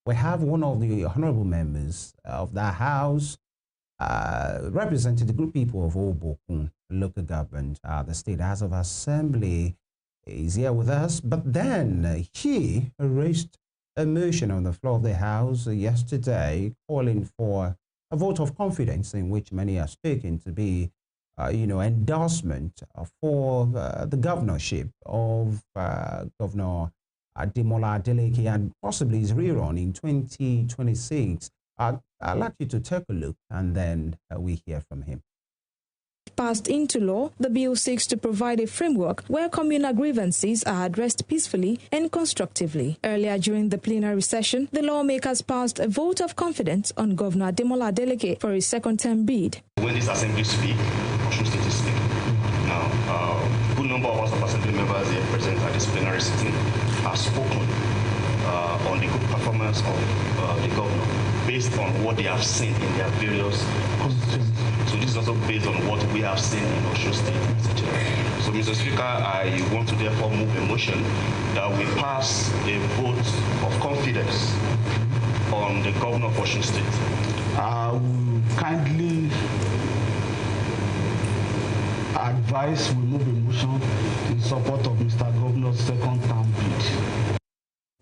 we have one of the honorable members of that house representing the group people of Obokun local government, the State House of Assembly, is here with us. But then he raised a motion on the floor of the House yesterday calling for a vote of confidence in which many are taken to be, endorsement for the governorship of Governor Adewumi Adeyemi and possibly his rerun in 2026. I'd like you to take a look and then we hear from him. Passed into law, the bill seeks to provide a framework where communal grievances are addressed peacefully and constructively. Earlier during the plenary session, the lawmakers passed a vote of confidence on Governor Adewumi Adeyemi for his second-term bid. When this assembly speak, Osun State is speaking. Now, a good number of us of assembly members here present at this plenary sitting have spoken on the good performance of the governor based on what they have seen in their various constituencies. So this is also based on what we have seen in Osun State. So, Mr. Speaker, I want to therefore move a motion that we pass a vote of confidence on the governor of Osun State. I will kindly advise we move a motion in support of Mr. Governor's second-term bid.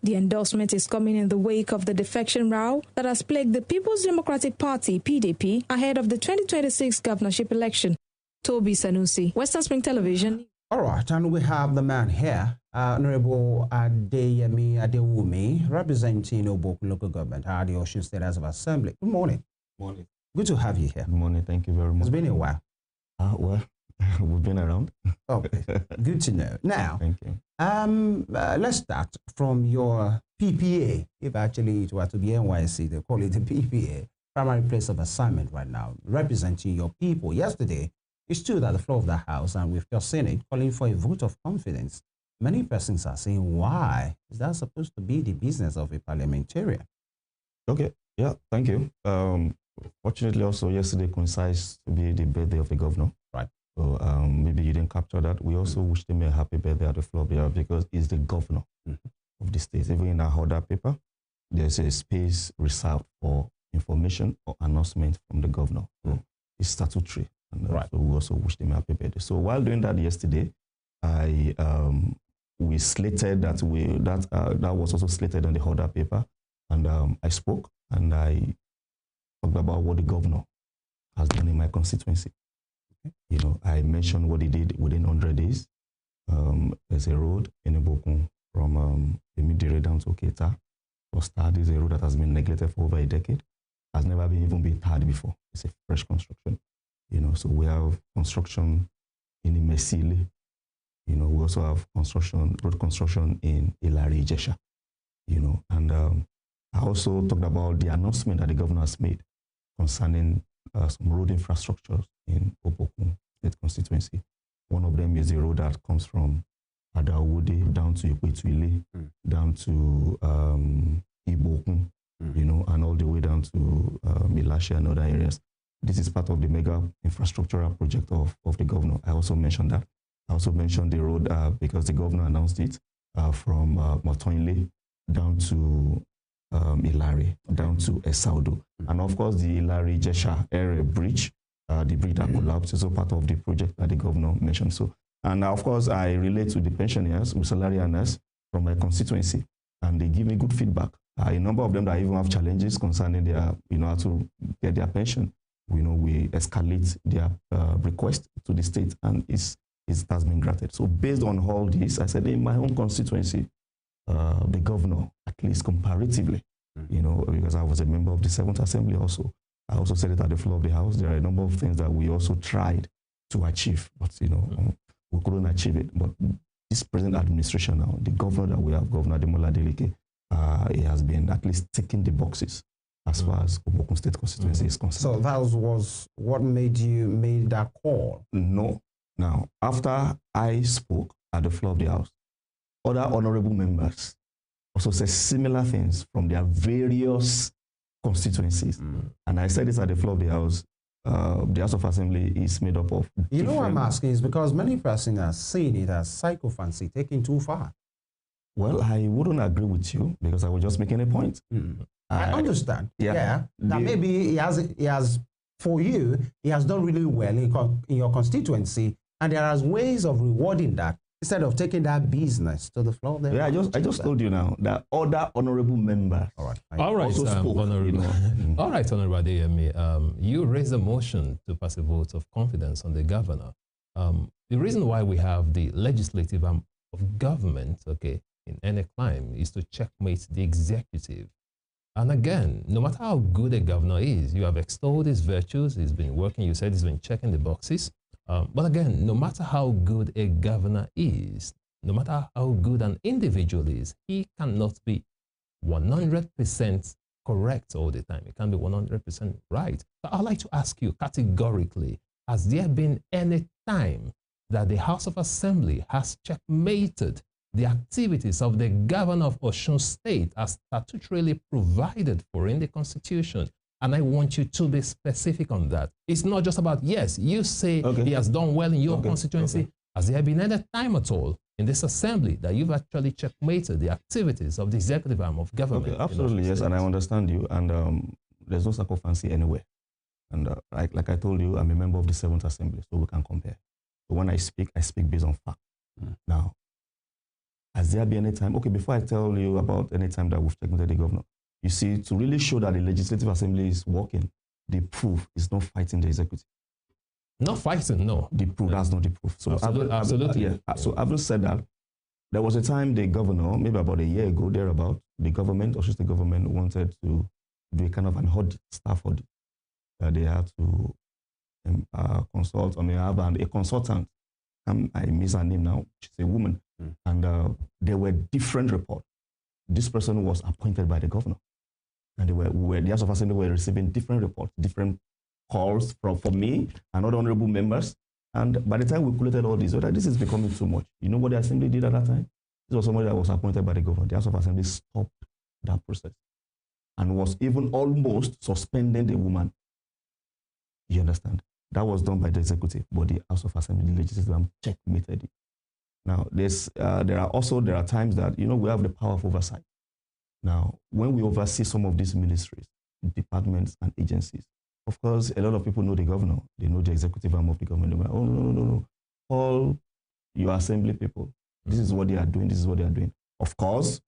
The endorsement is coming in the wake of the defection row that has plagued the People's Democratic Party, PDP, ahead of the 2026 governorship election. Toby Sanusi, Western Spring Television. All right, and we have the man here, Honourable Adeyemi Adewumi, representing Obokun local government, the Osun State House of Assembly. Good morning. Good morning. Good to have you here. Good morning. Thank you very much. It's been a while. Well, we've been around. Okay, good to know. Now, thank you. Let's start from your PPA. If actually it were to be NYC, they call it the PPA, primary place of assignment right now, representing your people. Yesterday, you stood at the floor of the House, and we've just seen it, calling for a vote of confidence. Many persons are saying, why is that supposed to be the business of a parliamentarian? Okay, yeah, thank you. Fortunately, also yesterday coincides to be the birthday of the governor. Right. So maybe you didn't capture that. We also wish him a happy birthday at the floor there because he's the governor of the state. Even in our order paper, there's a space reserved for information or announcement from the governor. So it's statutory. And right. So we also wish him a happy birthday. So while doing that yesterday, we slated that that was also slated on the order paper, and I spoke and I talked about what the governor has done in my constituency. You know, I mentioned what he did within 100 days. There's a road in Obokun from Emidire down to Oketa. This is a road that has been neglected for over a decade. Has never even been tarred before. It's a fresh construction. You know, so we have construction in Imesile. You know, we also have road construction in Ilari Ijesha. You know, and I also talked about the announcement that the governor has made concerning some road infrastructures in Obokun State constituency. One of them is a road that comes from Adawode down to Ikwetuile, down to Ibokun, you know, and all the way down to Milashe and other areas. This is part of the mega infrastructural project of the governor. I also mentioned that. I also mentioned the road because the governor announced it from Motoinle down to Ilari, down to Esaudo. And of course, the Ilari Jesha area bridge, the bridge that collapsed, is also part of the project that the governor mentioned. So, and of course, I relate to the pensioners, with salary earners from my constituency, and they give me good feedback. A number of them that even have challenges concerning their, you know, how to get their pension. You know, we escalate their request to the state, and it has been granted. So based on all this, I said in my own constituency, the governor, at least comparatively, you know, because I was a member of the 7th Assembly also. I also said it at the floor of the House. There are a number of things that we also tried to achieve, but, you know, we couldn't achieve it. But this present administration now, the governor that we have, Governor Adewumi Adeyemi, he has been at least ticking the boxes as far as Obokun State constituency is concerned. So that was what made you make that call? No. Now, after I spoke at the floor of the House, other honorable members also said similar things from their various constituencies. And I said this at the floor of the House. The House of Assembly is made up of You know what I'm asking is because many persons are seeing it as psychophancy, taking too far. Well, I wouldn't agree with you because I was just making a point. I understand. Yeah. Now maybe he has for you, he has done really well in your constituency, and there are ways of rewarding that instead of taking that business to the floor. There. Yeah, I just told you now that other honourable members. All right. Also spoke, Honourable. All right, Honourable Adeyemi, you raised a motion to pass a vote of confidence on the governor. The reason why we have the legislative arm of government, okay, in any climb is to checkmate the executive. And again, no matter how good a governor is, you have extolled his virtues, he's been working, you said he's been checking the boxes. But again, no matter how good a governor is, no matter how good an individual is, he cannot be 100% correct all the time. It can't be 100% right. But I'd like to ask you categorically, has there been any time that the House of Assembly has checkmated the activities of the governor of Osun State as statutorily provided for in the Constitution? And I want you to be specific on that. It's not just about, yes, you say he has done well in your constituency. Has there been any time at all in this assembly that you've actually checkmated the activities of the executive arm of government? Absolutely, yes, and I understand you. And there's no sycophancy anywhere. And like I told you, I'm a member of the 7th Assembly, so we can compare. So when I speak based on fact. Now, has there been any time? Okay, before I tell you about any time that we've checkmated the governor, you see, to really show that the Legislative Assembly is working, the proof is not fighting the executive. Not fighting, no. The proof, that's not the proof. So absolutely. So having said that, there was a time the governor, maybe about a year ago, thereabout, the government, or just the government, wanted to do a kind of an audit, staff audit. They had to consult, I mean, have a consultant. I miss her name now. She's a woman. And there were different reports. This person was appointed by the governor. And the House of Assembly were receiving different reports, different calls from me and other honorable members. And by the time we collated all this, this is becoming too much. You know what the Assembly did at that time? This was somebody that was appointed by the governor. The House of Assembly stopped that process and was even almost suspending the woman. You understand? That was done by the executive, but the House of Assembly, the legislative, checkmated it. Now, there are times that, we have the power of oversight. Now, when we oversee some of these ministries, departments, and agencies, of course, a lot of people know the governor. They know the executive arm of the government. They're like, oh, no. All your assembly people, this is what they are doing, this is what they are doing. Of course,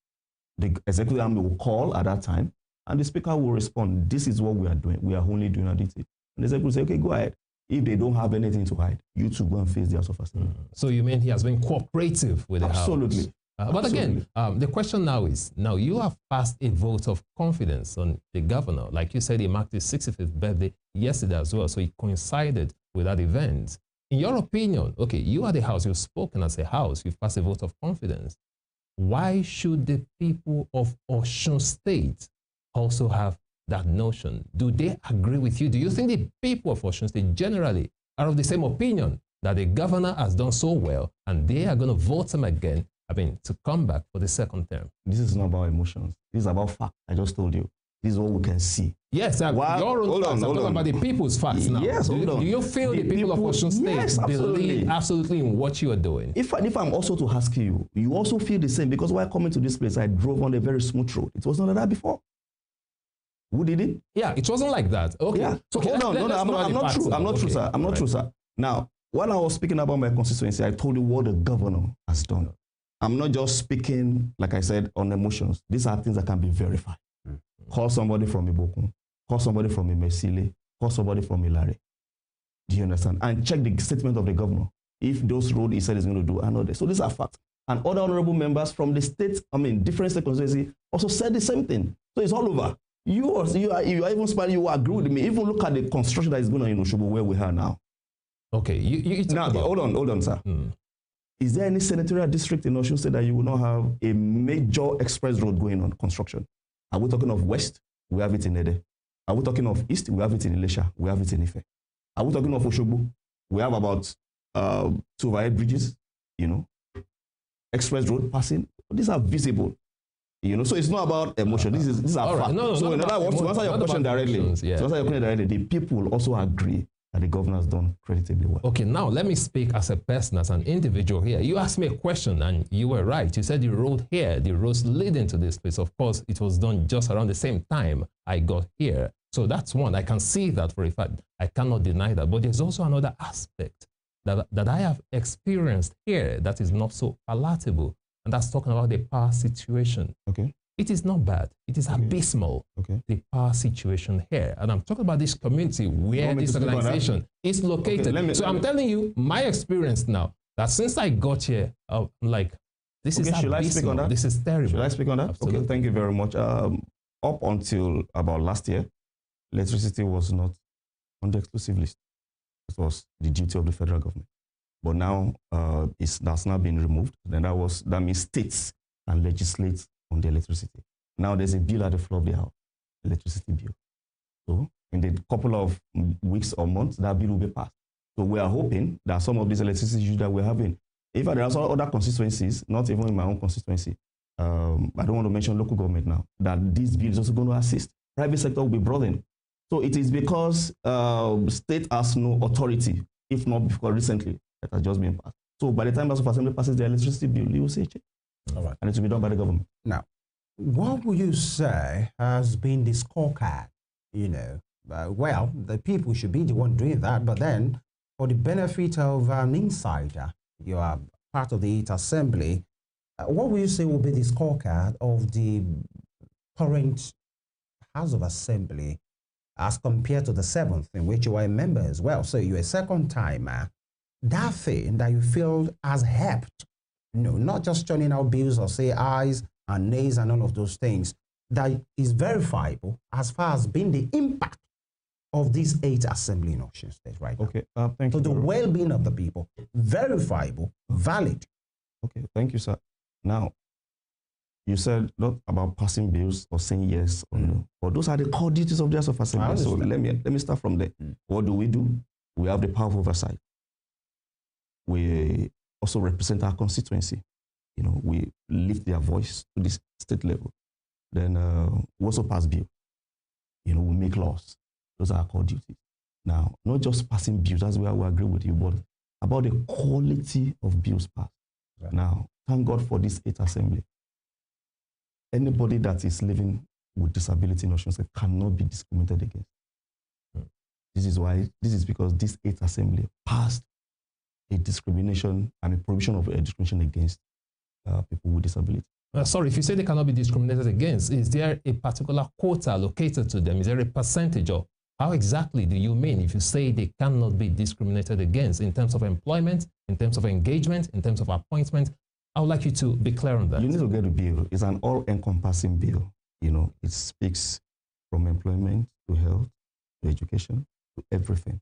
the executive arm will call at that time, and the speaker will respond, this is what we are doing. We are only doing our duty. And the executive will say, okay, go ahead. If they don't have anything to hide, you two go and face the House of Assembly. So you mean he has been cooperative with the House? Absolutely. But again, the question now is, you have passed a vote of confidence on the governor. Like you said, he marked his 65th birthday yesterday as well, so it coincided with that event. In your opinion, okay, you are the House, you've spoken as a House, you've passed a vote of confidence. Why should the people of Osun State also have that notion? Do they agree with you? Do you think the people of Osun State generally are of the same opinion that the governor has done so well and they are going to vote him again, to come back for the second term? This is not about emotions. This is about fact. I just told you. This is what we can see. Yes, your own facts. I'm talking about the people's facts now. Yes, do you feel the people of Osun State believe absolutely in what you are doing? If I'm also to ask you, you also feel the same? Because while coming to this place, I drove on a very smooth road. It was not like that before. Who did it? Yeah, it wasn't like that. Okay. Yeah. So hold on. I'm not true. I'm not true, sir. I'm not true, sir. Now, while I was speaking about my constituency, I told you what the governor has done. I'm not just speaking, like I said, on emotions. These are things that can be verified. Call somebody from Ibokun, call somebody from Imesile, call somebody from Ilare. Do you understand? And check the statement of the governor. If those roads he said he's going to do, another. So these are facts. And other honorable members from the state, different state constituency, also said the same thing. So it's all over. You are even smiling, you agree with me. Even look at the construction that is going on in Oshobo where we are now. Okay, now hold on, sir. Is there any senatorial district in Osun State that you will not have a major express road going on construction? Are we talking of West? We have it in Ede. Are we talking of East? We have it in Ilesha. We have it in Ife. Are we talking of Oshobo? We have about 2 overhead bridges, express road passing. These are visible. So it's not about emotion. These are facts. No, so in other words, to answer your question directly, the people also agree that the governor has done creditably well. Okay, now let me speak as a person, as an individual here. You asked me a question and you were right. You said the road here, the roads leading to this place. Of course, it was done just around the same time I got here. So that's one. I can see that for a fact. I cannot deny that. But there's also another aspect that I have experienced here that is not so palatable. And that's talking about the power situation. Okay. It is not bad. It is abysmal, the power situation here. And I'm talking about this community where this organization is located. Okay, I'm telling you, my experience now, that since I got here, I'm like, this is abysmal. I speak on that? This is terrible. Should I speak on that? Absolutely. Okay, thank you very much. Up until about last year, electricity was not on the exclusive list. It was the duty of the federal government. But now that's now been removed. Then that means states can legislate on the electricity. Now there's a bill at the floor of the House, electricity bill. So in the couple of weeks or months, that bill will be passed. So we are hoping that some of these electricity issues that we're having, if there are some other constituencies, not even in my own constituency, I don't want to mention local government now, that this bill is also going to assist. Private sector will be brought in. So it is because state has no authority, if not because recently, that has just been passed. So by the time House of Assembly passes the electricity bill, you will see a change. All right. And it will be done by the government. Now, what would you say has been the scorecard? You know, well, the people should be the one doing that, but then for the benefit of an insider, you are part of the 8th Assembly, what would you say will be the scorecard of the current House of Assembly as compared to the 7th, in which you are a member as well? So you're a second timer. That thing that you feel has helped, no, not just turning out bills or say ayes and nays and all of those things, that is verifiable as far as being the impact of this 8th Assembly in Osun State right now. Okay, thank you. So the well-being of the people, verifiable, valid. Okay, thank you, sir. Now, you said not about passing bills or saying yes or no, but those are the core duties of the House of Assembly. So let me start from there. What do? We have the power of oversight. We also represent our constituency. You know, we lift their voice to this state level. Then we also pass bills. You know, we make laws. Those are our core duties. Now, not just passing bills, that's where we agree with you, but about the quality of bills passed. Right. Now, thank God for this 8th Assembly. Anybody that is living with disability in Osun State cannot be discriminated against. This is because this 8th Assembly passed a discrimination and a provision of a discrimination against people with disability. Sorry, if you say they cannot be discriminated against, is there a particular quota allocated to them? Is there a percentage, or how exactly do you mean if you say they cannot be discriminated against in terms of employment, in terms of engagement, in terms of appointment? I would like you to be clear on that. You need to get a bill. It's an all-encompassing bill. You know, it speaks from employment to health to education to everything.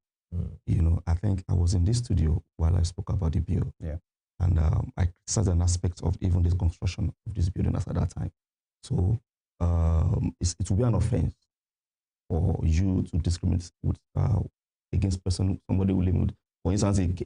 You know, I think I was in this studio while I spoke about the bill. Yeah. And I criticized an aspect of even the construction of this building at that time. So it will be an offense for you to discriminate with, against somebody who live with, for instance,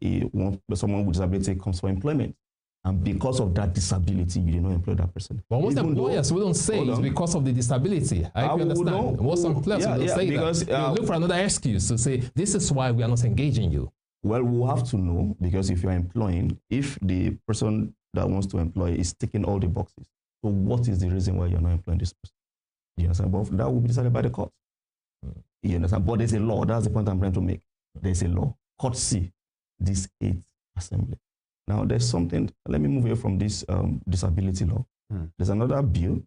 someone with disability comes for employment. And because of that disability, you did not employ that person. But most employers wouldn't say it's because of the disability. I understand. Most employers wouldn't say because, that. You look for another excuse to say, this is why we are not engaging you. Well, we'll have to know, because if you're employing, if the person that wants to employ is ticking all the boxes, so what is the reason why you're not employing this person? You understand? But that will be decided by the court. You understand? But there's a law. That's the point I'm trying to make. There's a law. Court C, this 8th Assembly. Now, there's something, let me move away from this disability law. There's another bill,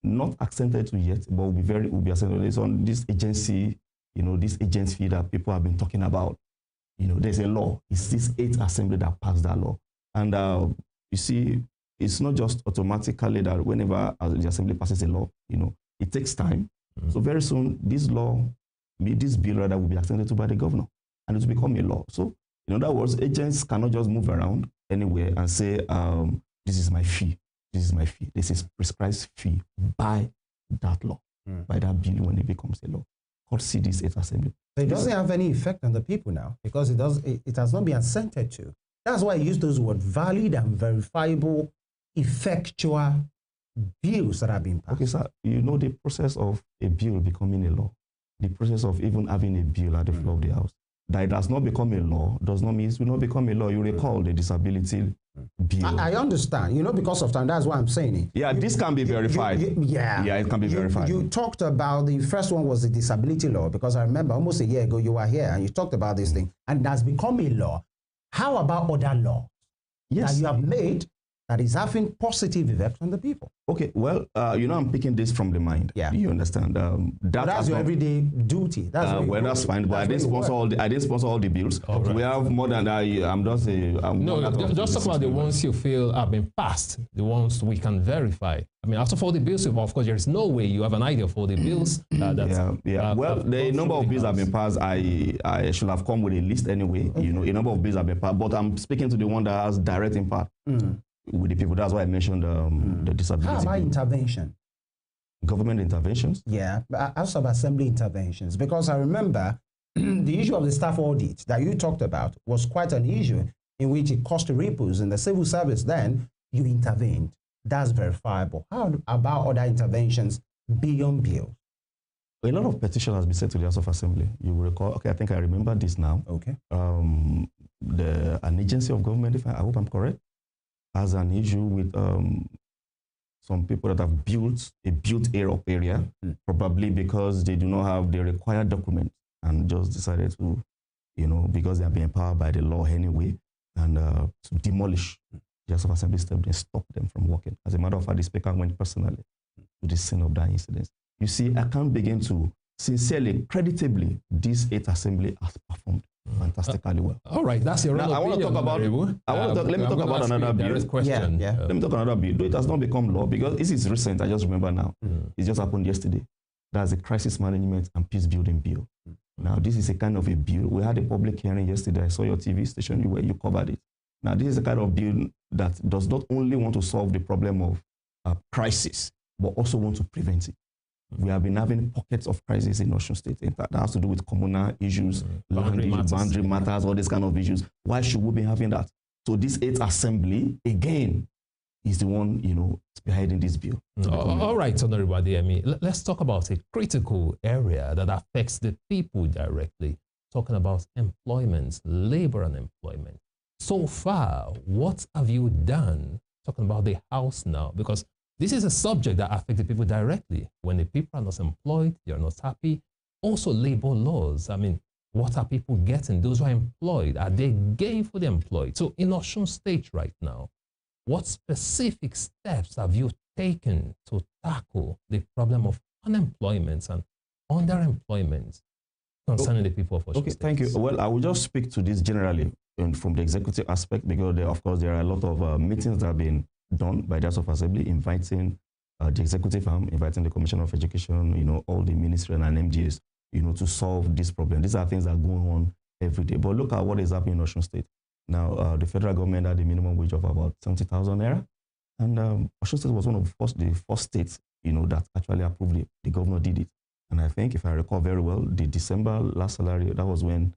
not accented to yet, but will be accented. It's on this agency, you know, this agency fee that people have been talking about. You know, there's a law. It's this 8th Assembly that passed that law. And you see, it's not just automatically that whenever the Assembly passes a law, you know, it takes time. So very soon, this bill rather will be accented to by the governor, and it will become a law. So, in other words, agents cannot just move around anywhere and say, this is my fee. This is my fee. This is prescribed fee by that law, by that bill when it becomes a law. Court see this 8th Assembly. So it doesn't have any effect on the people now, because it has not been assented to. That's why I use those words, valid and verifiable, effectual bills that have been passed. Okay, sir, you know the process of a bill becoming a law, the process of even having a bill at the floor of the House. that it has not become a law does not mean it will not become a law. You recall the disability bill. I understand, you know, because of time, that's why I'm saying it. Yeah, this can be verified. Yeah, it can be verified. You talked about the first one was the disability law, because I remember almost a year ago you were here and you talked about this thing, and it has become a law. How about other laws that you have made that is having positive effect on the people? Okay, well, you know, I'm picking this from the mind. Yeah. You understand? That's your everyday duty. That's fine, but I didn't sponsor all the bills. Right. We have more than that. Just talk about the ones you feel have been passed, the ones we can verify. I mean, out of all the bills, of course, there is no way you have an idea of all the bills. Well, the number of bills have been passed. I should have come with a list anyway. Okay. You know, a number of bills have been passed, but I'm speaking to the one that has direct impact. With the people. That's why I mentioned the disability. How about intervention? Government interventions? Yeah, House of Assembly interventions. Because I remember the issue of the staff audit that you talked about was quite an issue in which it caused ripples in the civil service. Then you intervened. That's verifiable. How about other interventions beyond bills? A lot of petition has been sent to the House of Assembly. You will recall, okay, I think I remember this now. Okay. An agency of government, I hope I'm correct, has an issue with some people that have built a built-up area, probably because they do not have the required document and just decided to, you know, because they are being empowered by the law anyway, and to demolish the House of Assembly step and stop them from working. As a matter of fact, the Speaker went personally to the scene of that incident. You see, I can't begin to sincerely, creditably, this 8th Assembly has performed fantastically well. All right, that's your opinion. I want to talk about. Let me talk about another bill. Question. Yeah. Let me talk about another bill. Though it has not become law because this is recent. I just remember now. It just happened yesterday. That's a crisis management and peace building bill. Now this is a kind of a bill. We had a public hearing yesterday. I saw your TV station where you covered it. Now this is a kind of bill that does not only want to solve the problem of crisis, but also want to prevent it. We have been having pockets of crisis in Osun State. That has to do with communal issues, boundary matters, all these kind of issues. Why should we be having that? So this 8th Assembly, again, is the one, you know, spearheading this bill. All right, Honourable Adeyemi, let's talk about a critical area that affects the people directly, talking about employment, labor and employment. So far, what have you done, talking about the House now? Because this is a subject that affects the people directly. When the people are not employed, they are not happy. Also, labor laws. I mean, what are people getting? Those who are employed, are they gainfully employed? So in Osun State right now, what specific steps have you taken to tackle the problem of unemployment and underemployment concerning the people of Osun State? Okay, thank you. Well, I will just speak to this generally and from the executive aspect because, of course, there are a lot of meetings that have been done by the House of Assembly, inviting the executive arm, inviting the Commissioner of Education, you know, all the ministry and MDAs, you know, to solve this problem. These are things that are going on every day. But look at what is happening in Osun State. Now, the federal government had a minimum wage of about 70,000 naira. And Osun State was one of the first states, you know, that actually approved it. The governor did it. And I think, if I recall very well, the December last salary, that was when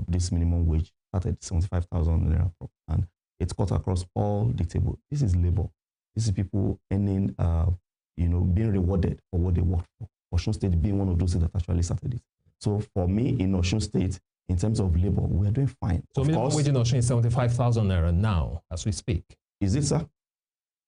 this minimum wage started 75,000 naira. And it's cut across all the table. This is labor. This is people earning, you know, being rewarded for what they work for. Osun State being one of those that actually started it. So for me, in Osun State, in terms of labor, we are doing fine. So minimum wage in Osun is 75,000 naira now, as we speak. Is it, sir?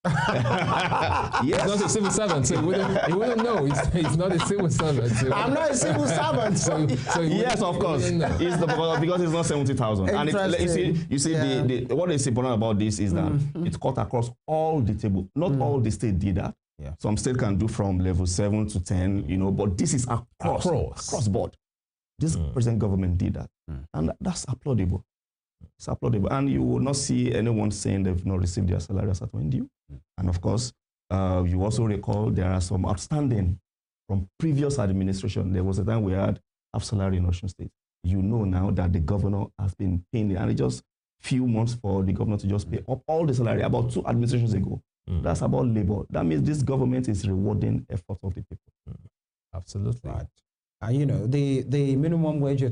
Yes. He's not a civil servant, so he wouldn't know. He's not a civil servant. So I'm not a civil servant. So yes, of course. Because it's not 70,000. And you see, what is important about this is that it's cut across all the table. Not all the states did that. Yeah. Some states can do from level 7 to 10, you know, but this is across board. This present government did that. And that's applaudable. It's applaudable. And you will not see anyone saying they've not received their salary as at when due. And of course, you also recall there are some outstanding from previous administration. There was a time we had half salary in Osun State. You know now that the governor has been paying it. And it just few months for the governor to just pay up all the salary about 2 administrations ago. That's about labor. That means this government is rewarding efforts of the people. Absolutely. Right. You know, the minimum wage,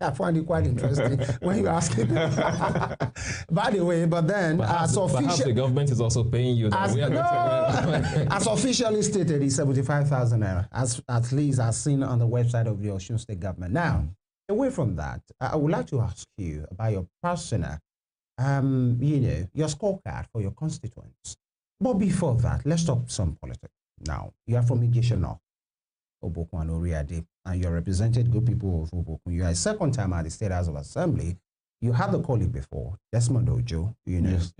I find it quite interesting when you ask it. By the way, but then perhaps the government is also paying you. As officially stated, it's 75,000 naira, as at least as seen on the website of the Osun State government. Now, away from that, I would like to ask you about your personal, your scorecard for your constituents. But before that, let's talk some politics. Now, you are from Ijesha North, Obokun and Oriade, and you represented good people of Obokun. You are a second time at the State House of Assembly. You had the colleague before, Desmond Ojo, Yes.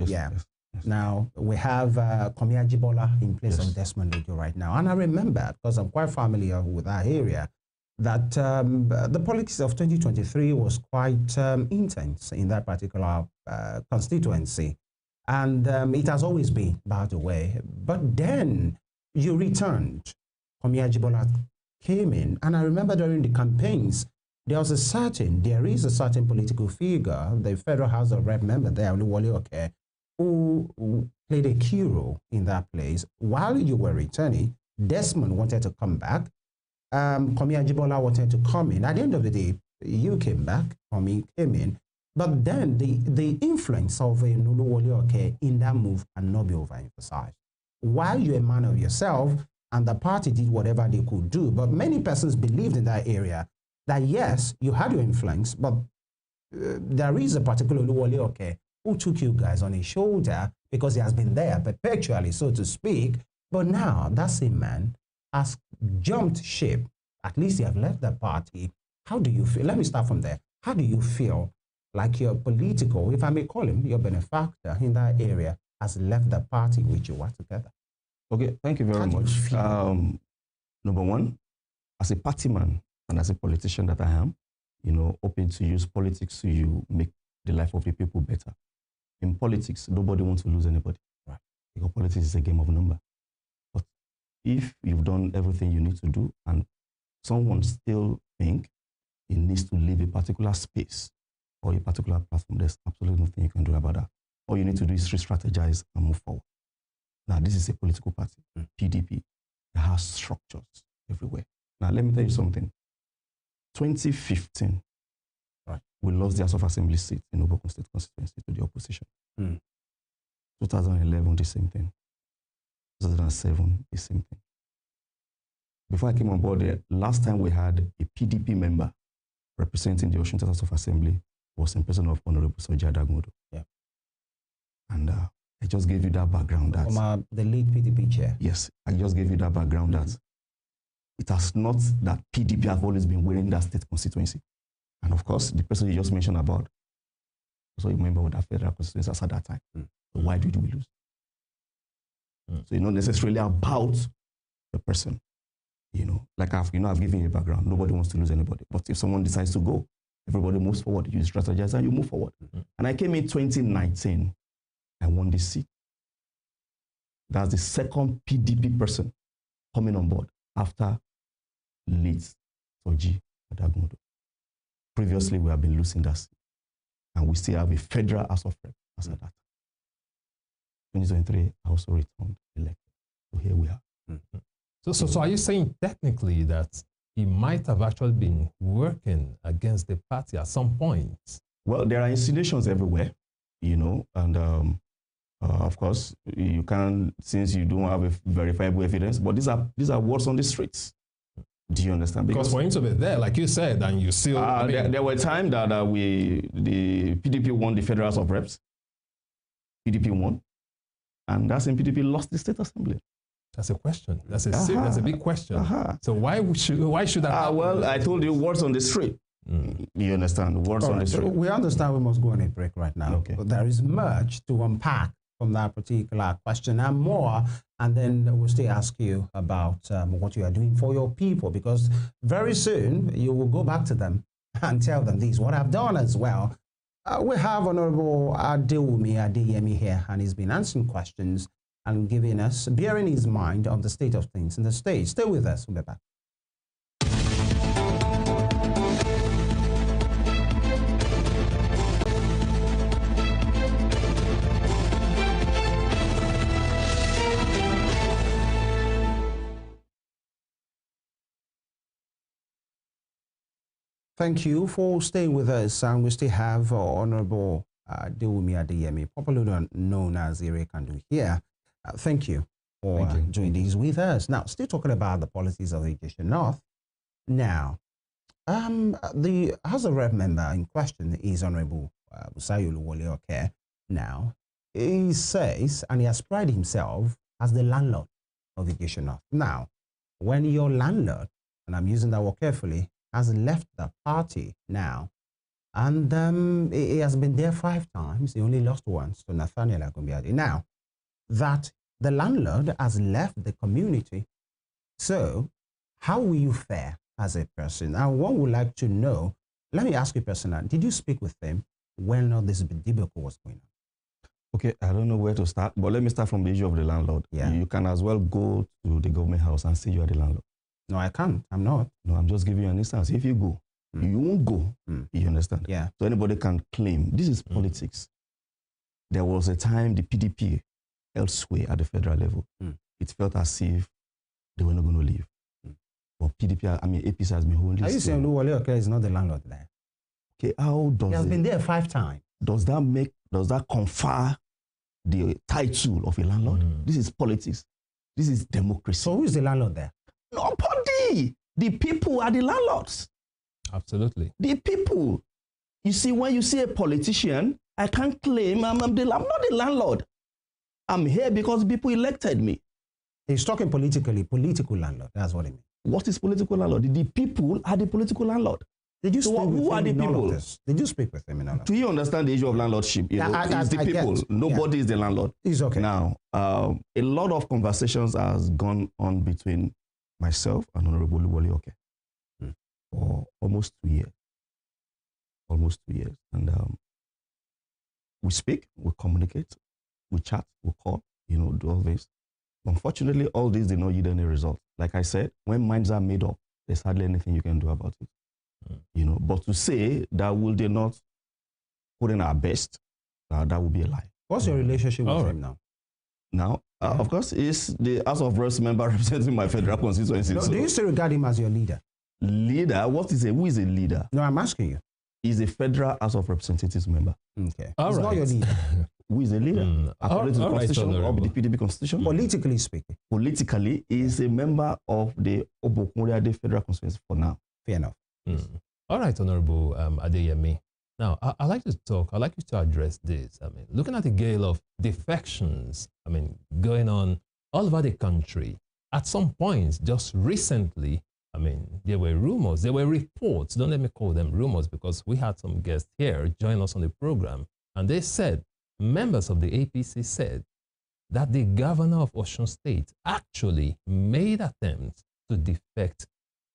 Now, we have Komia Jibola in place of Desmond Ojo right now. And I remember, because I'm quite familiar with that area, that the politics of 2023 was quite intense in that particular constituency. And it has always been, by the way. But then you returned. Komia Jibola came in. And I remember during the campaigns, there is a certain political figure, the Federal House of Rep member there, Oluwole Oke, who played a key role in that place. While you were returning, Desmond wanted to come back. Komia Jibola wanted to come in. At the end of the day, you came back, Komi came in. But then the influence of Oluwole Oke in that move cannot be overemphasized. While you're a man of yourself, and the party did whatever they could do, but many persons believed in that area that yes, you had your influence, but there is a particular Oluwole Oke who took you guys on his shoulder because he has been there perpetually, so to speak. But now that same man has jumped ship. At least he has left the party. How do you feel? Let me start from there. How do you feel like your political, if I may call him, your benefactor in that area has left the party which you were together? Okay, thank you very much. Number one, as a party man and as a politician that I am, hoping to use politics to make the life of the people better. In politics, nobody wants to lose anybody, right? Because politics is a game of number. But if you've done everything you need to do and someone still think he needs to leave a particular space or a particular platform, there's absolutely nothing you can do about that. All you need to do is re-strategize and move forward. Now, this is a political party, PDP, that has structures everywhere. Now, let me tell you something. 2015, right, we lost the House of Assembly seat in Osun State constituency to the opposition. 2011, the same thing. 2007, the same thing. Before I came on board, the last time we had a PDP member representing the Osun State House of Assembly was in person of Honourable Adewumi Adeyemi. Yeah. And I just gave you that background. From the late PDP chair. Yes, I just gave you that background that it has not that PDP have always been winning that state constituency. And of course, the person you just mentioned about, so you remember what that federal constituency at that time. So why did we lose? So it's not necessarily about the person. Like I've given you a background. Nobody wants to lose anybody. But if someone decides to go, everybody moves forward. You strategize and you move forward. And I came in 2019. I won this seat. That's the second PDP person coming on board after late Soji Adagmodo. Previously, we have been losing that seat. And we still have a federal House of Reps as at that. 2023, I also returned elected. So here we are. So are you saying technically that he might have actually been working against the party at some point? Well, there are insinuations everywhere, and of course, you can't, since you don't have a verifiable evidence, but these are words on the streets. Do you understand? Because for him to be there, like you said, and you still... there were times that the PDP won the Federal House of Reps. PDP won. And that's when PDP lost the State Assembly. That's a question. That's a big question. So why should that happen? Well, I told you words on the street. You understand? Words on the street. We understand we must go on a break right now. Okay. But there is much to unpack from that particular question and more. And then we'll still ask you about what you are doing for your people, because very soon you will go back to them and tell them this, what I've done as well. We have Honourable Adewumi Adeyemi here, and he's been answering questions and giving us, bearing his mind on the state of things in the state. Stay with us. We'll be back. Thank you for staying with us, and we still have Honourable Adewumi Adeyemi, popularly known as Ere Kandu here. Thank you for doing this with us. Now, still talking about the policies of Ijesha North. Now, The House of Rep member in question is Honourable Busayolu Wole-Oke. Now, he says, and he has prided himself as the landlord of Irrigation North. Now, when your landlord, and I'm using that word carefully, has left the party now, and he has been there 5 times, he only lost once to Nathaniel Akombiade. Now, that the landlord has left the community, so how will you fare as a person? And one would like to know, let me ask you personally, did you speak with him when all this debacle was going on? Okay, I don't know where to start, but let me start from the issue of the landlord. Yeah. You can as well go to the government house and say you are the landlord. No, I can't. I'm not. No, I'm just giving you an instance. If you go, you won't go. You understand? Yeah. So anybody can claim. This is politics. There was a time the PDP elsewhere at the federal level, it felt as if they were not going to leave. But PDP, I mean, APC has been holding. Are you saying Wole-Oke is not the landlord there? Okay, how does he has been there 5 times. Does that confer the title of a landlord? This is politics. This is democracy. So who is the landlord there? Nobody. The people are the landlords. Absolutely. The people. You see, when you see a politician, I can't claim I'm not the landlord. I'm here because people elected me. He's talking politically, political landlord. That's what he means. What is political landlord? The people are the political landlord. Did you speak with who him are the in all people? of this? Did you speak with him in all of this? Do you understand the issue of landlordship? It's the people. Nobody is the landlord. It's okay. Now, a lot of conversations has gone on between myself and Honourable Wole-Oke for almost 2 years. Almost 2 years. And we speak, we communicate, we chat, we call, do all this. Unfortunately, all this did not yield any result. Like I said, when minds are made up, there's hardly anything you can do about it. But to say that will they not put in our best, that would be a lie. What's your relationship with him now? Now, of course, he's the House of Reps member representing my federal constituency. No, do you still regard him as your leader? Leader? Who is a leader? No, I'm asking you. He's a federal House of Representatives member. Okay. He's not your leader. Who is a leader? According to the constitution of the PDP constitution. Politically speaking. Politically, he is a member of the Obokunriade federal constituency for now. Fair enough. All right, Honourable Adeyemi. Now, I'd like you to address this. I mean, looking at the gale of defections, going on all over the country, at some points, just recently, there were rumors, there were reports, don't let me call them rumors because we had some guests here join us on the program, and they said, members of the APC said that the governor of Osun State actually made attempts to defect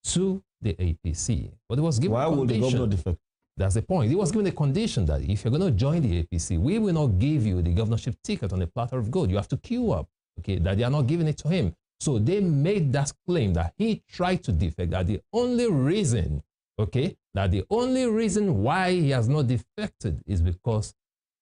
to the APC. But it was given Why would the governor defect? That's the point. He was given a condition that if you're going to join the APC, we will not give you the governorship ticket on a platter of gold. You have to queue up, okay, that they are not giving it to him. So they made that claim that he tried to defect, that the only reason, why he has not defected is because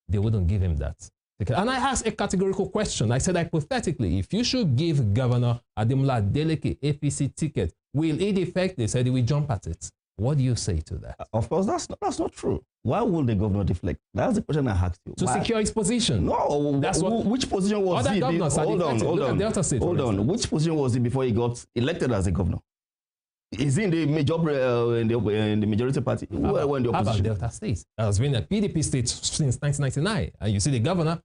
they wouldn't give him that ticket. And I asked a categorical question. I said, hypothetically, if you should give Governor Ademola Adeleke APC ticket, will he defect? They said he will jump at it. What do you say to that? Of course, that's not true. Why will the governor deflect? That's the question I asked you. To secure his position. No, that's which position was he? Hold on. Which position was he before he got elected as a governor? Is he in the in the majority party? How about Delta State? That has been a PDP state since 1999, and you see the governor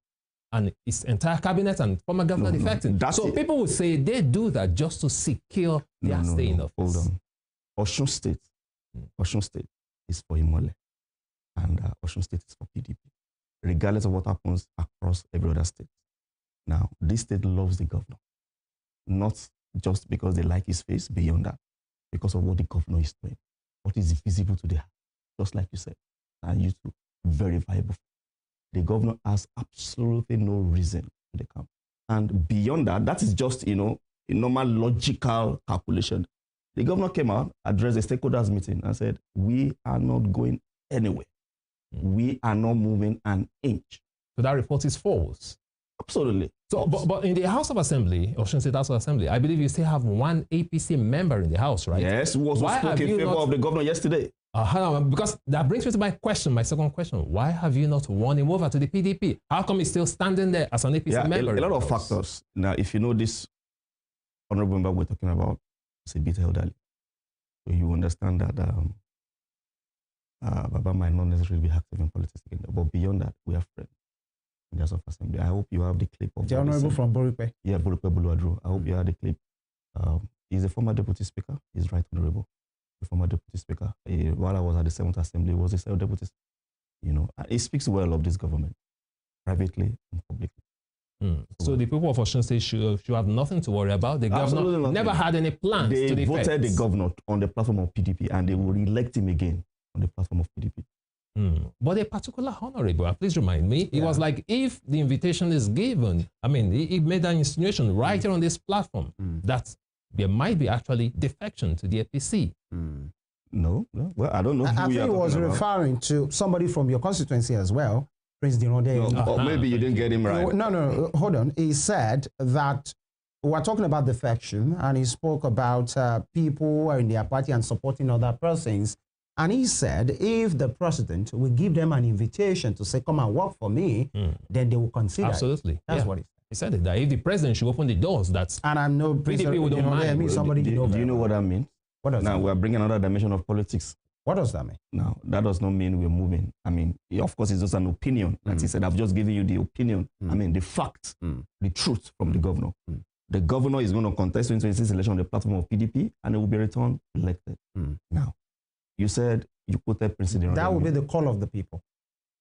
and his entire cabinet and former governor defecting. So people would say they do that just to secure their stay in office. Hold on. Osun State is for Imole, and Osun State is for PDP, regardless of what happens across every other state. Now, this state loves the governor, not just because they like his face, beyond that, because of what the governor is doing, what is visible to them, just like you said, and you too, very viable. The governor has absolutely no reason to the camp. And beyond that, that is just, a normal logical calculation. The governor came out, addressed the stakeholders meeting and said, we are not going anywhere. We are not moving an inch. So that report is false? Absolutely. So, but in the House of Assembly, Osun State House of Assembly, I believe you still have one APC member in the House, right? Yes, who also spoke in favor of the governor yesterday. Because that brings me to my second question. Why have you not won him over to the PDP? How come he's still standing there as an APC member? A lot of factors. Now, if you know this honorable member we're talking about, it's a bit elderly. So you understand that Baba might not necessarily be active in politics again, but beyond that, we are friends in the House of Assembly. I hope you have the clip of the Honourable from Boripe. Yeah, Boripe Buluadru. I hope you have the clip. He's a former deputy speaker. He's right honourable. The former deputy speaker. While I was at the 7th Assembly, he was a deputy. You know, he speaks well of this government, privately and publicly. So the people of Osun State should have nothing to worry about. The governor never had any plans to They voted the governor on the platform of PDP, and they will re-elect him again on the platform of PDP. But a particular honourable, please remind me, it was like if the invitation is given, I mean, he made an insinuation right here on this platform that there might be actually defection to the APC. No. Well, I don't know. I think he was referring to somebody from your constituency as well, President Adeyemi. Or maybe you didn't get him right. No, hold on. He said that we're talking about defection, and he spoke about people who are in their party and supporting other persons. And he said if the president will give them an invitation to say, come and work for me, then they will consider Absolutely. it. That's what he said. He said it, that if the president should open the doors, that's... And I'm no PDP would don't mind. Somebody do you know what that means? What does now that mean? we're bringing another dimension of politics. What does that mean? Now, that does not mean we're moving. I mean, of course, it's just an opinion. Like he said, I've just given you the opinion. I mean, the facts, the truth from the governor. The governor is going to contest 2026 election on the platform of PDP, and it will be returned elected. Now, you said you quoted President. That will be the call of the people.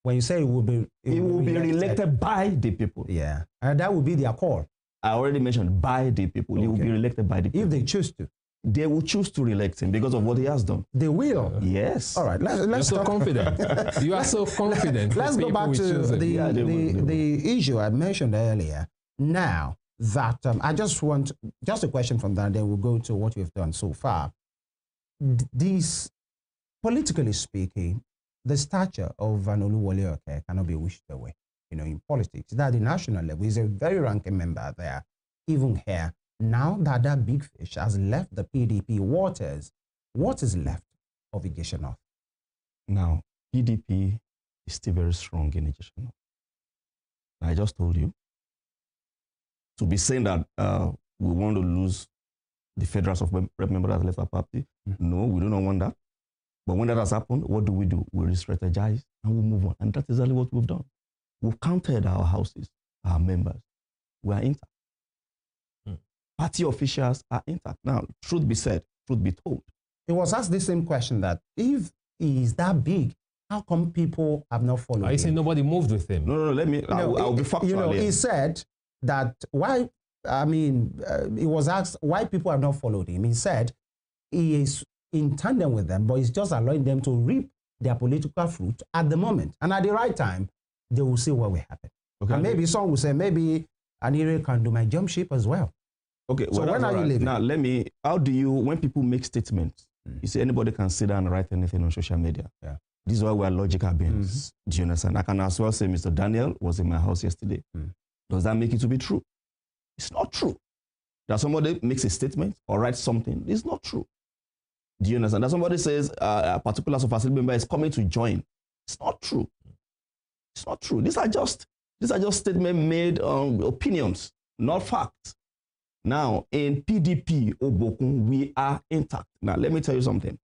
When you say it will be... It will be elected by the people. Yeah. And that will be their call. I already mentioned by the people. He will be elected by the people. If they choose to. They will choose to re-elect him because of what he has done. They will? Yes. All right. Let's You're so confident. You are so confident. Let's go back to the issue I mentioned earlier. Now that I just want, just a question from that, then we'll go to what you've done so far. This, politically speaking, the stature of Adewumi Adeyemi cannot be wished away. You know, in politics, that at the national level, he's a very ranking member there, even here. Now that that big fish has left the PDP waters, what is left of Ijesha North? Now, PDP is still very strong in Ijesha North. I just told you, to be saying that we want to lose the federal rep member that left our party, no, we do not want that. But when that has happened, what do? We re-strategize and we move on. And that's exactly what we've done. We've counted our houses, our members. We are intact. Party officials are intact. Now, truth be said, truth be told. It was asked the same question that if he is that big, how come people have not followed him? I say nobody moved with him. No, let me, I'll be factual. You know, he said that why, I mean, he was asked why people have not followed him. He said he is in tandem with them, but he's just allowing them to reap their political fruit at the moment. And at the right time, they will see what will happen. Okay. And maybe some will say, maybe Anire can do my jump ship as well. Okay, so when are you leaving? Now, how do you, when people make statements, you see anybody can sit down and write anything on social media. Yeah. This is why we are logical beings. Do you understand? I can as well say Mr. Daniel was in my house yesterday. Does that make it to be true? It's not true. That somebody makes a statement or writes something, it's not true. Do you understand? That somebody says a particular assembly member is coming to join, it's not true. It's not true. These are just statements made opinions, not facts. Now, in PDP, Obokun, we are intact. Now, let me tell you something.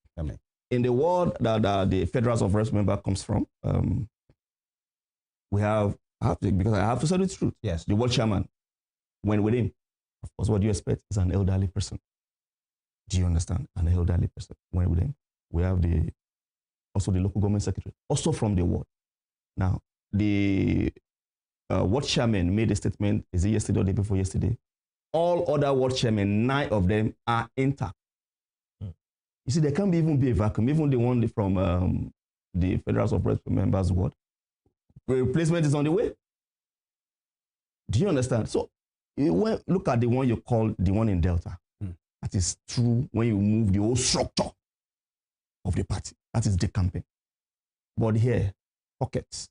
In the world that the Federal of Reps member comes from, we have, because I have to say the truth. Yes. The world chairman, when with him, of course, what do you expect is an elderly person. Do you understand? An elderly person. When with him, we have also the local government secretary, also from the world. Now, the world chairman made a statement, is it yesterday or the day before yesterday? All other world chairmen, 9 of them are intact. You see, there can't even be a vacuum. Even the one from the Federal of Reps members' ward, replacement is on the way. Do you understand? So, look at the one you call the one in Delta. That is true when you move the whole structure of the party. That is the campaign. But here, pockets.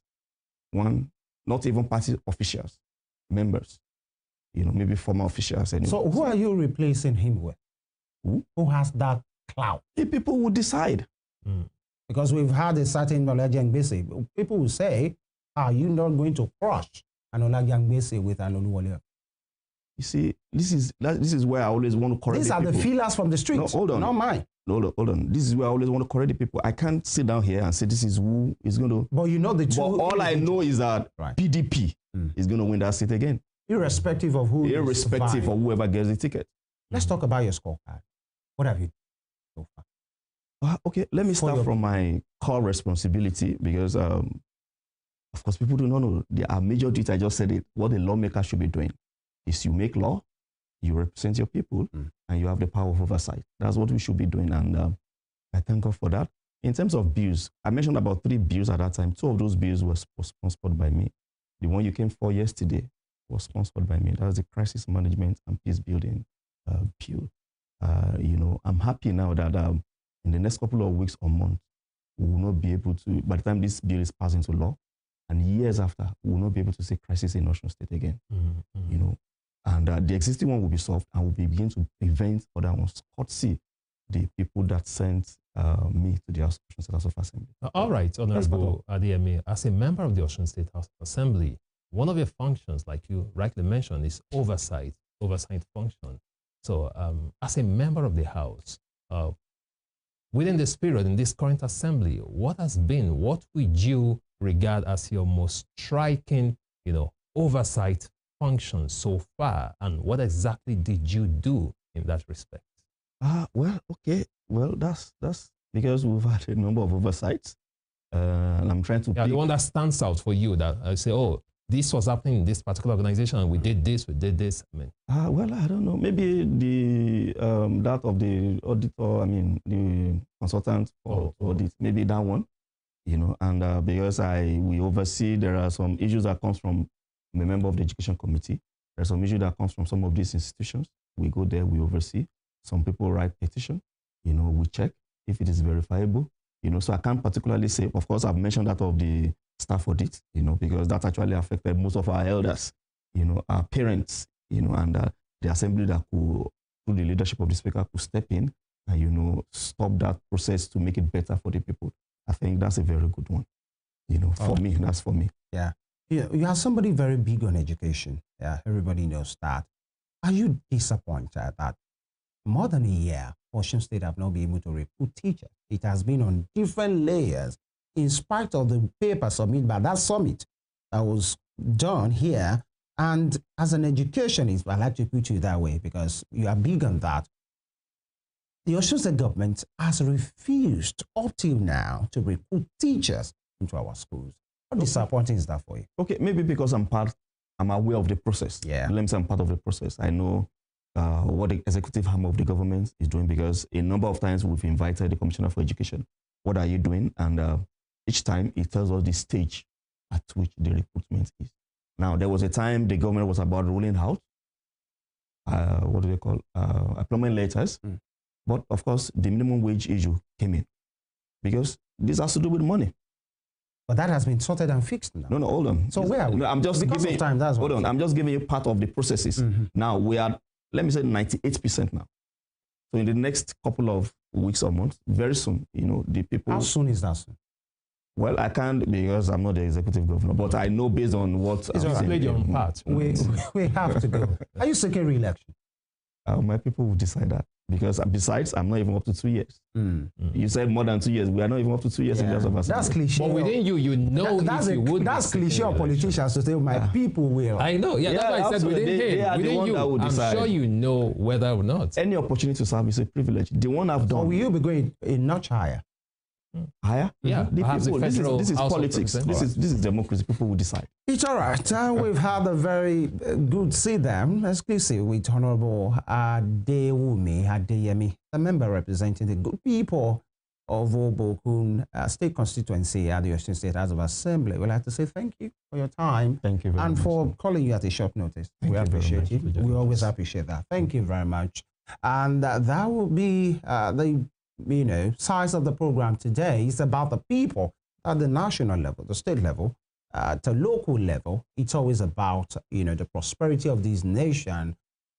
One, not even party officials, members. You know, maybe former officials. Anyway. So who are you replacing him with? Who has that clout? The people will decide. Because we've had a certain Olaji Angbese. People will say, are you not going to crush an Olaji Angbese with an Adewumi? You see, this is where I always want to correct. These are the feelers from the streets. No, hold on. Not mine. hold on. This is where I always want to correct the people. I can't sit down here and say this is who is going to. But you know the two. But all I know is that PDP is going to win that seat again. Irrespective of who. Irrespective of whoever gets the ticket. Let's talk about your scorecard. What have you done so far? Okay, let me start from my core responsibility because, of course, people do not know. Our major duty, I just said it, what the lawmaker should be doing is you make law, you represent your people, and you have the power of oversight. That's what we should be doing, and I thank God for that. In terms of bills, I mentioned about 3 bills at that time. 2 of those bills were sponsored by me. The one you came for yesterday was sponsored by me. That was the Crisis Management and Peace Building bill. I'm happy now that in the next couple of weeks or months, we will not be able to, by the time this bill is passed into law, and years after, we will not be able to say crisis in Osun State again. And the existing one will be solved, and we'll begin to prevent other ones, courtesy the people that sent me to the Osun State House of Assembly. All right, Honourable Adeyemi, as a member of the Osun State House of Assembly, one of your functions, like you rightly mentioned, is oversight function. So as a member of the House, within this period, in this current assembly, what would you regard as your most striking, oversight function so far, and what exactly did you do in that respect? Well, that's because we've had a number of oversights, and I'm trying to pick the one that stands out for you that I say, oh, this was happening in this particular organization, and we did this. I mean, well, I don't know. Maybe the that of the auditor. I mean, the consultant for audit. Maybe that one. And because we oversee, there are some issues that comes from a member of the education committee. There's some issue that comes from some of these institutions. We go there, we oversee. Some people write petition. We check if it is verifiable. So I can't particularly say. Of course, I've mentioned that of the staff audit. Because that actually affected most of our elders. Our parents. And the assembly that could, through the leadership of the speaker, could step in and stop that process to make it better for the people. I think that's a very good one. For me, that's for me. Yeah. You are somebody very big on education. Yeah, everybody knows that. Are you disappointed that more than a year, Osun State have not been able to recruit teachers? It has been on different layers in spite of the paper submitted by that summit that was done here. And as an educationist, I like to put you that way because you are big on that. The Osun State government has refused up till now to recruit teachers into our schools. How disappointing is that for you? Okay, maybe because I'm aware of the process. Yeah. Let me say I'm part of the process. I know what the executive arm of the government is doing because a number of times we've invited the Commissioner for Education. What are you doing? And each time he tells us the stage at which the recruitment is. Now, there was a time the government was about rolling out, what do they call, employment letters. But of course, the minimum wage issue came in because this has to do with money. But that has been sorted and fixed now. No, hold on. So where are we? I'm just because giving of time, that's hold on. I'm just giving you part of the processes. Now we are, let me say 98% now. So in the next couple of weeks or months, very soon, the people. How soon is that soon? Well, I can't because I'm not the executive governor, but I know based on what it's played your part. We have to go. Are you seeking re-election? My people will decide that. Because besides, I'm not even up to 2 years. You said more than 2 years. We are not even up to 2 years in terms of assembly. That's cliche. But within that's cliche of politicians to say my people will. I know. Yeah, that's why I said within you. I'm sure you know whether or not. Any opportunity to serve is a privilege. The one I've done. So will you be going a notch higher? Higher? Yeah. The people, this is politics. This is democracy. People will decide. It's all right. We've had a very good sit-down exclusive with Honourable Adewumi Adeyemi, a member representing the good people of Obokun State constituency at the Osun State House of Assembly. We'd like to say thank you for your time. Thank you very much. And for calling you at a short notice. We appreciate it. We always appreciate that. Thank you very much. And that will be the size of the program today. Is about the people at the national level, the state level, to local level. It's always about the prosperity of this nation.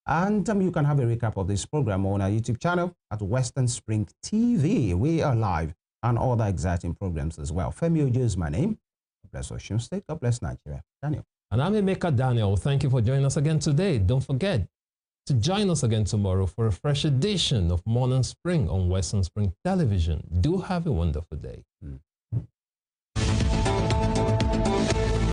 And you can have a recap of this program on our YouTube channel at Western Spring TV. We are live and other exciting programs as well. Femi Ojo is my name. God bless Osun State. God bless Nigeria. Daniel. And I'm Emeka Daniel. Thank you for joining us again today. Don't forget to join us again tomorrow for a fresh edition of Morning Spring on Western Spring Television. Do have a wonderful day.